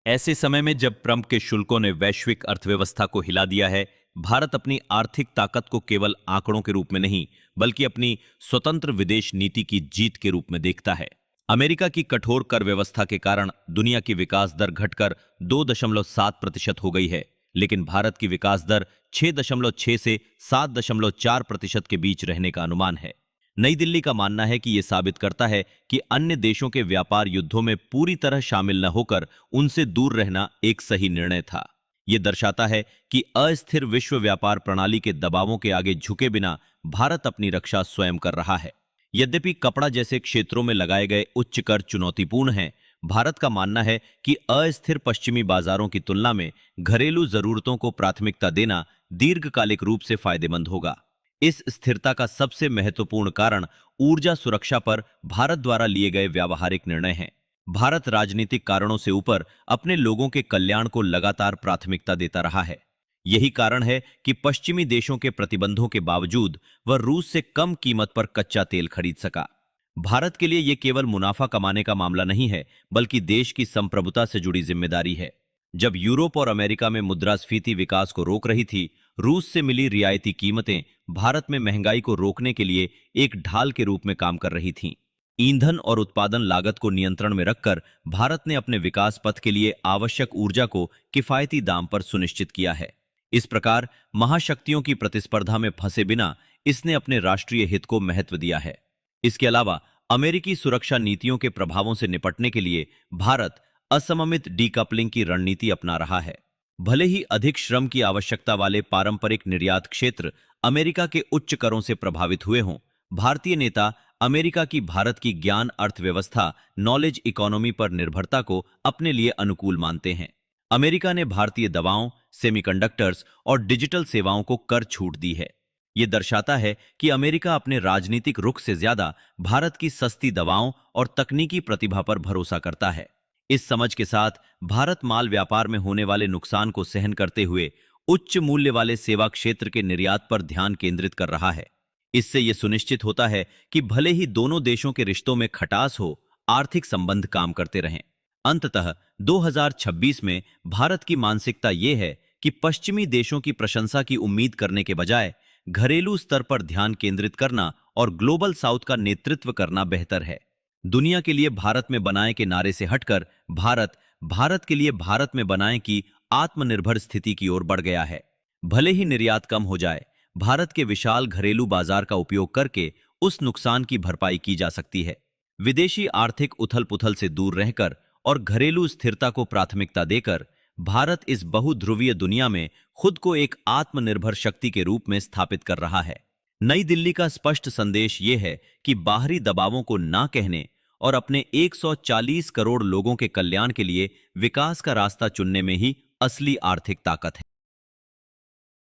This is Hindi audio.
ऐसे समय में जब ट्रंप के शुल्कों ने वैश्विक अर्थव्यवस्था को हिला दिया है, भारत अपनी आर्थिक ताकत को केवल आंकड़ों के रूप में नहीं, बल्कि अपनी स्वतंत्र विदेश नीति की जीत के रूप में देखता है। अमेरिका की कठोर कर व्यवस्था के कारण दुनिया की विकास दर घटकर 2.7% हो गई है, लेकिन भारत की विकास दर 6.6 से 7.4% के बीच रहने का अनुमान है। नई दिल्ली का मानना है कि यह साबित करता है कि अन्य देशों के व्यापार युद्धों में पूरी तरह शामिल न होकर उनसे दूर रहना एक सही निर्णय था। यह दर्शाता है कि अस्थिर विश्व व्यापार प्रणाली के दबावों के आगे झुके बिना भारत अपनी रक्षा स्वयं कर रहा है। यद्यपि कपड़ा जैसे क्षेत्रों में लगाए गए उच्च कर चुनौतीपूर्ण हैं, भारत का मानना है कि अस्थिर पश्चिमी बाजारों की तुलना में घरेलू जरूरतों को प्राथमिकता देना दीर्घकालिक रूप से फायदेमंद होगा। इस स्थिरता का सबसे महत्वपूर्ण कारण ऊर्जा सुरक्षा पर भारत द्वारा लिए गए व्यावहारिक निर्णय हैं। भारत राजनीतिक कारणों से ऊपर अपने लोगों के कल्याण को लगातार प्राथमिकता देता रहा है। यही कारण है कि पश्चिमी देशों के प्रतिबंधों के बावजूद वह रूस से कम कीमत पर कच्चा तेल खरीद सका। भारत के लिए यह केवल मुनाफा कमाने का मामला नहीं है, बल्कि देश की संप्रभुता से जुड़ी जिम्मेदारी है। जब यूरोप और अमेरिका में मुद्रास्फीति विकास को रोक रही थी, रूस से मिली रियायती कीमतें भारत में महंगाई को रोकने के लिए एक ढाल के रूप में काम कर रही थीं। ईंधन और उत्पादन लागत को नियंत्रण में रखकर भारत ने अपने विकास पथ के लिए आवश्यक ऊर्जा को किफायती दाम पर सुनिश्चित किया है। इस प्रकार महाशक्तियों की प्रतिस्पर्धा में फंसे बिना इसने अपने राष्ट्रीय हित को महत्व दिया है। इसके अलावा अमेरिकी सुरक्षा नीतियों के प्रभावों से निपटने के लिए भारत असममित डीकपलिंग की रणनीति अपना रहा है। भले ही अधिक श्रम की आवश्यकता वाले पारंपरिक निर्यात क्षेत्र अमेरिका के उच्च करों से प्रभावित हुए हों, भारतीय नेता अमेरिका की भारत की ज्ञान अर्थव्यवस्था नॉलेज इकोनॉमी पर निर्भरता को अपने लिए अनुकूल मानते हैं। अमेरिका ने भारतीय दवाओं, सेमीकंडक्टर्स और डिजिटल सेवाओं को कर छूट दी है। यह दर्शाता है कि अमेरिका अपने राजनीतिक रुख से ज्यादा भारत की सस्ती दवाओं और तकनीकी प्रतिभा पर भरोसा करता है। इस समझ के साथ भारत माल व्यापार में होने वाले नुकसान को सहन करते हुए उच्च मूल्य वाले सेवा क्षेत्र के निर्यात पर ध्यान केंद्रित कर रहा है। इससे यह सुनिश्चित होता है कि भले ही दोनों देशों के रिश्तों में खटास हो, आर्थिक संबंध काम करते रहें। अंततः 2026 में भारत की मानसिकता यह है कि पश्चिमी देशों की प्रशंसा की उम्मीद करने के बजाय घरेलू स्तर पर ध्यान केंद्रित करना और ग्लोबल साउथ का नेतृत्व करना बेहतर है। दुनिया के लिए भारत में बनाए के नारे से हटकर भारत के लिए भारत में बनाए की आत्मनिर्भर स्थिति की ओर बढ़ गया है। भले ही निर्यात कम हो जाए, भारत के विशाल घरेलू बाजार का उपयोग करके उस नुकसान की भरपाई की जा सकती है। विदेशी आर्थिक उथल-पुथल से दूर रहकर और घरेलू स्थिरता को प्राथमिकता देकर भारत इस बहुध्रुवीय दुनिया में खुद को एक आत्मनिर्भर शक्ति के रूप में स्थापित कर रहा है। नई दिल्ली का स्पष्ट संदेश यह है कि बाहरी दबावों को ना कहने और अपने 140 करोड़ लोगों के कल्याण के लिए विकास का रास्ता चुनने में ही असली आर्थिक ताकत है।